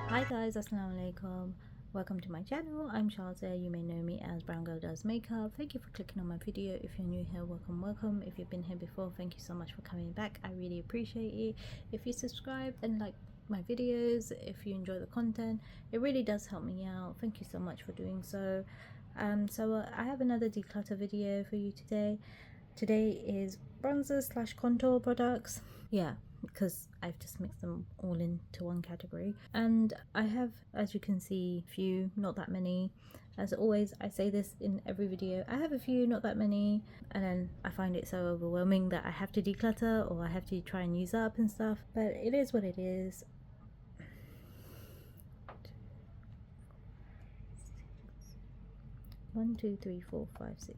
Hi guys, assalamu alaikum. Welcome to my channel. I'm Shalza. You may know me as Brown Girl Does Makeup. Thank you for clicking on my video. If you're new here, welcome. If you've been here before, thank you so much for coming back. I really appreciate it. If you subscribe and like my videos, if you enjoy the content, it really does help me out. Thank you so much for doing so. I have another declutter video for you today. Today is bronzer / contour products. Yeah, because I've just mixed them all into one category, and I have, as you can see, few, not that many. As always, I say this in every video, I have a few, not that many, and then I find it so overwhelming that I have to declutter or I have to try and use up and stuff, but it is what it is. 1 2 3 4 5 6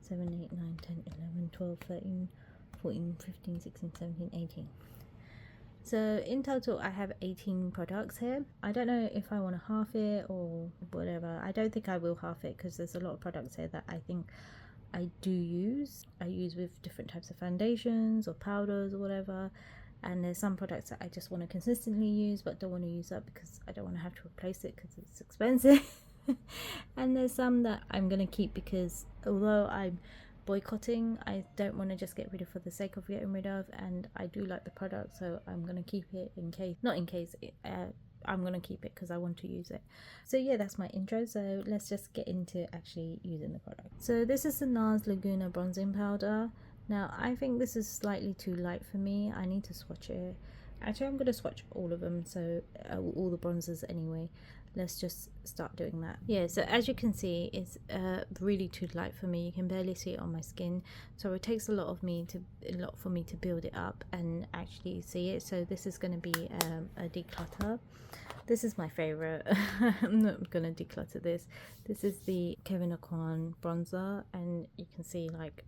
7 8 9 10 11 12 13 14 15 16 17 18. So in total I have 18 products here. I don't know if I want to half it or whatever. I don't think I will half it because there's a lot of products here that I think I do use. I use with different types of foundations or powders or whatever, and there's some products that I just want to consistently use but don't want to use up because I don't want to have to replace it because it's expensive. And there's some that I'm gonna keep because although I'm boycotting, I don't want to just get rid of for the sake of getting rid of, and I do like the product, so I'm gonna keep it I'm gonna keep it because I want to use it. So yeah, that's my intro, so let's just get into actually using the product. So this is the NARS Laguna bronzing powder. Now I think this is slightly too light for me. I need to swatch it. Actually, I'm going to swatch all of them, so all the bronzers anyway. Let's just start doing that. Yeah, so as you can see, it's really too light for me. You can barely see it on my skin, so it takes a lot for me to build it up and actually see it. So this is going to be a declutter. This is my favorite. I'm not going to declutter this. This is the Kevyn Aucoin bronzer, and you can see like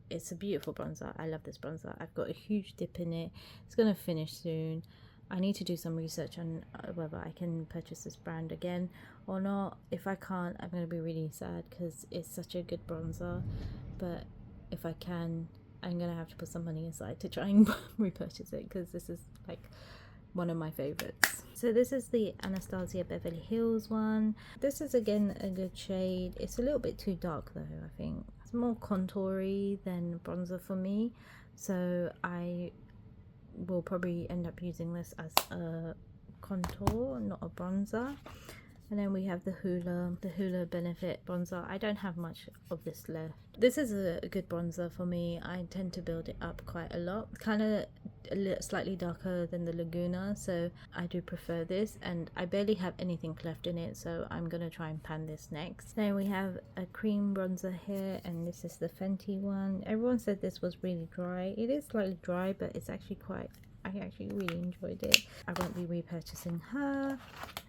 it's a beautiful bronzer. I love this bronzer. I've got a huge dip in it. It's gonna finish soon. I need to do some research on whether I can purchase this brand again or not. If I can't, I'm gonna be really sad because it's such a good bronzer, but if I can, I'm gonna have to put some money aside to try and repurchase it because this is like one of my favorites. So this is the Anastasia Beverly Hills one. This is again a good shade. It's a little bit too dark though, I think. It's more contoury than bronzer for me, so I will probably end up using this as a contour, not a bronzer. And then we have the Hoola Benefit bronzer. I don't have much of this left. This is a good bronzer for me. I tend to build it up quite a lot. Kind of slightly darker than the Laguna, so I do prefer this. And I barely have anything left in it, so I'm going to try and pan this next. Then we have a cream bronzer here, and this is the Fenty one. Everyone said this was really dry. It is slightly dry, but it's actually I actually really enjoyed it. I won't be repurchasing her.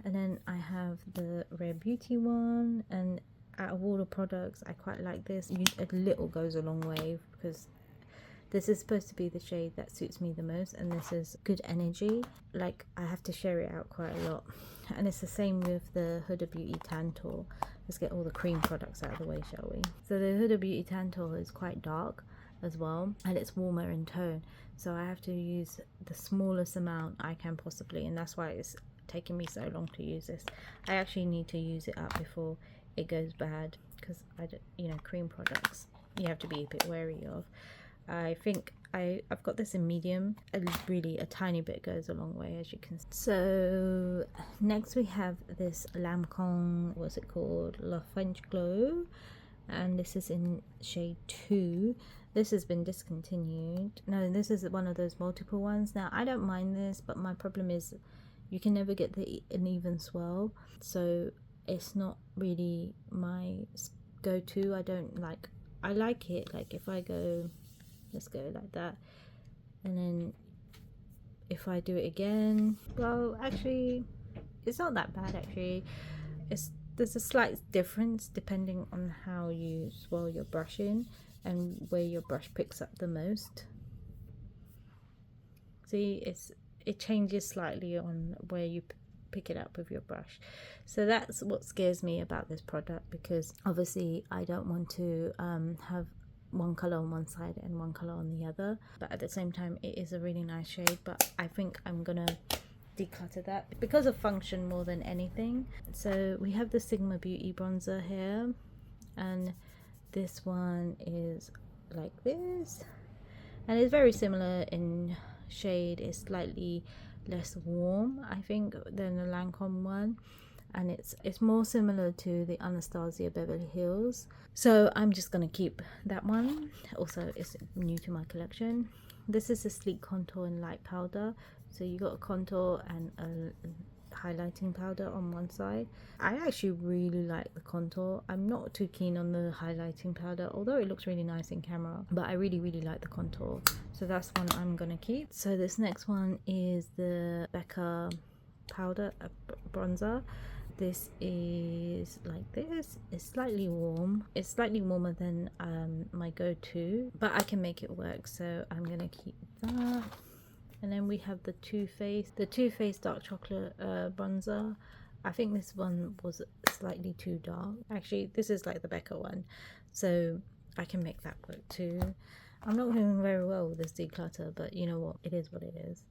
And then I have the Rare Beauty one, and out of all the products I quite like this. A little goes a long way because this is supposed to be the shade that suits me the most, and this is Good Energy. Like, I have to share it out quite a lot. And it's the same with the Huda Beauty Tantour. Let's get all the cream products out of the way, shall we? So the Huda Beauty Tantour is quite dark as well, and it's warmer in tone, so I have to use the smallest amount I can possibly, and that's why it's taking me so long to use this. I actually need to use it up before it goes bad because cream products you have to be a bit wary of. I think I've got this in medium. Really a tiny bit goes a long way, as you can see. So next we have this Lancome, what's it called, La French Glow, and this is in shade 2. This has been discontinued. No, this is one of those multiple ones. Now I don't mind this, but my problem is you can never get an even swirl, so it's not really my go-to. I like it, like if I go, let's go like that, and then if I do it again, well, actually it's not that bad. Actually, there's a slight difference depending on how you swirl your brush in and where your brush picks up the most. See, it changes slightly on where you pick it up with your brush. So that's what scares me about this product, because obviously I don't want to have one color on one side and one color on the other, but at the same time it is a really nice shade. But I think I'm gonna declutter that because of function more than anything. So we have the Sigma Beauty bronzer here, and this one is like this, and it's very similar in shade. It's slightly less warm, I think, than the Lancome one, and it's more similar to the Anastasia Beverly Hills. So I'm just gonna keep that one. Also, it's new to my collection. This is a sleek contour and light powder. So you got a contour and a highlighting powder on one side. I actually really like the contour. I'm not too keen on the highlighting powder, although it looks really nice in camera, but I really like the contour. So that's one I'm gonna keep. So this next one is the Becca powder bronzer. This is like this. It's slightly warm. It's slightly warmer than my go-to, but I can make it work, so I'm gonna keep that. And then we have the Too Faced dark chocolate bronzer. I think this one was slightly too dark. Actually, this is like the Becca one, so I can make that work too. I'm not doing very well with this declutter, but you know what, it is what it is.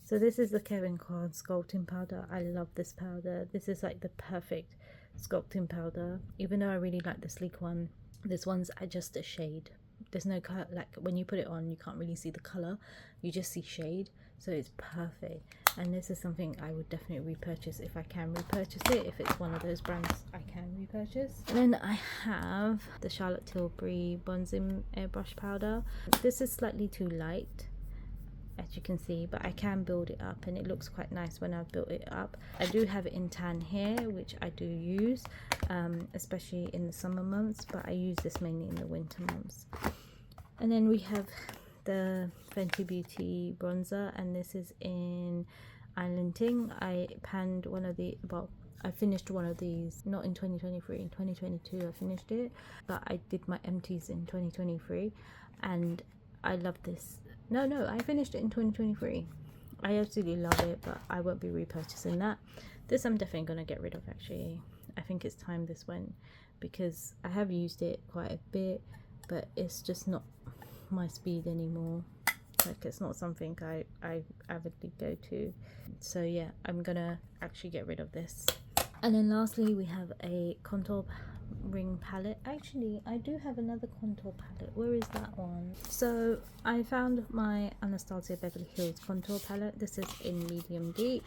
So this is the Kevyn Kwan sculpting powder. I love this powder. This is like the perfect sculpting powder. Even though I really like the sleek one, this one's just a shade. There's no color, like when you put it on you can't really see the color, you just see shade, so it's perfect. And this is something I would definitely repurchase if I can repurchase it, if it's one of those brands I can repurchase. And then I have the Charlotte Tilbury bronzing airbrush powder. This is slightly too light, as you can see, but I can build it up and it looks quite nice when I've built it up. I do have it in tan here, which I do use, especially in the summer months, but I use this mainly in the winter months. And then we have the Fenty Beauty bronzer, and this is in Island Ting. I panned one of the, well, I finished one of these, not in 2023, in 2022 I finished it, but I did my empties in 2023 and I love this. No, I finished it in 2023. I absolutely love it, but I won't be repurchasing that. This I'm definitely going to get rid of, actually. I think it's time this went, because I have used it quite a bit, but it's just not my speed anymore. Like, it's not something I avidly go to. So yeah, I'm going to actually get rid of this. And then lastly, we have a contour ring palette. Actually, I do have another contour palette. Where is that one? So I found my Anastasia Beverly Hills contour palette. This is in medium deep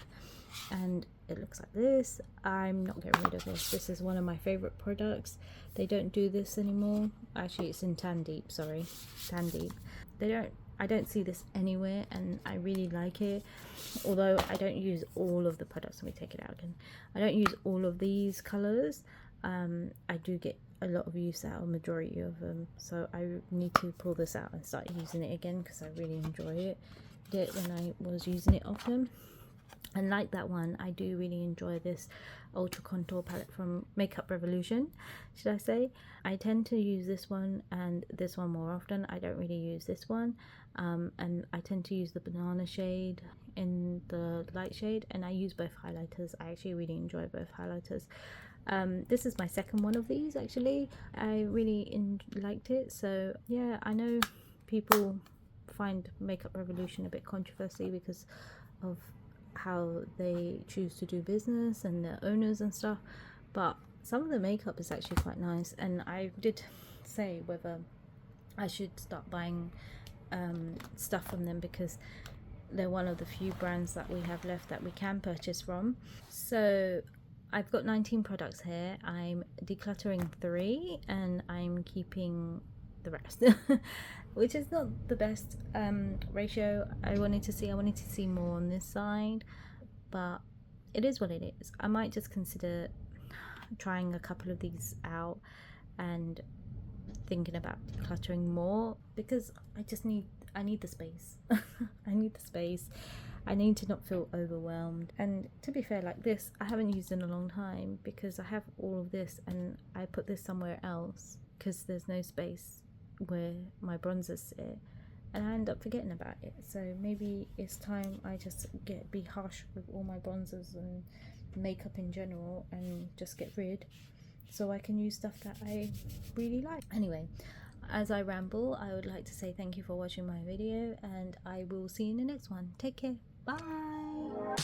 and it looks like this. I'm not getting rid of this. This is one of my favorite products. They don't do this anymore. Actually, it's in tan deep, sorry, tan deep. I don't see this anywhere and I really like it, although I don't use all of the products. Let me take it out again. I don't use all of these colors. I do get a lot of use out of majority of them, so I need to pull this out and start using it again because I really enjoy it. Did it when I was using it often. And like that one, I do really enjoy this ultra contour palette from Makeup Revolution, should I say. I tend to use this one and this one more often. I don't really use this one, and I tend to use the banana shade in the light shade, and I use both highlighters. I actually really enjoy both highlighters. This is my second one of these, actually. I really liked it. So yeah, I know people find Makeup Revolution a bit controversial because of how they choose to do business and their owners and stuff, but some of the makeup is actually quite nice, and I did say whether I should start buying stuff from them because they're one of the few brands that we have left that we can purchase from. So I've got 19 products here. I'm decluttering 3 and I'm keeping the rest which is not the best ratio I wanted to see more on this side, but it is what it is. I might just consider trying a couple of these out and thinking about decluttering more because I need the space. I need the space. I need to not feel overwhelmed. And to be fair, like this I haven't used in a long time because I have all of this and I put this somewhere else because there's no space where my bronzers sit, and I end up forgetting about it. So maybe it's time I just be harsh with all my bronzers and makeup in general and just get rid, so I can use stuff that I really like. Anyway, as I ramble, I would like to say thank you for watching my video, and I will see you in the next one. Take care. Bye.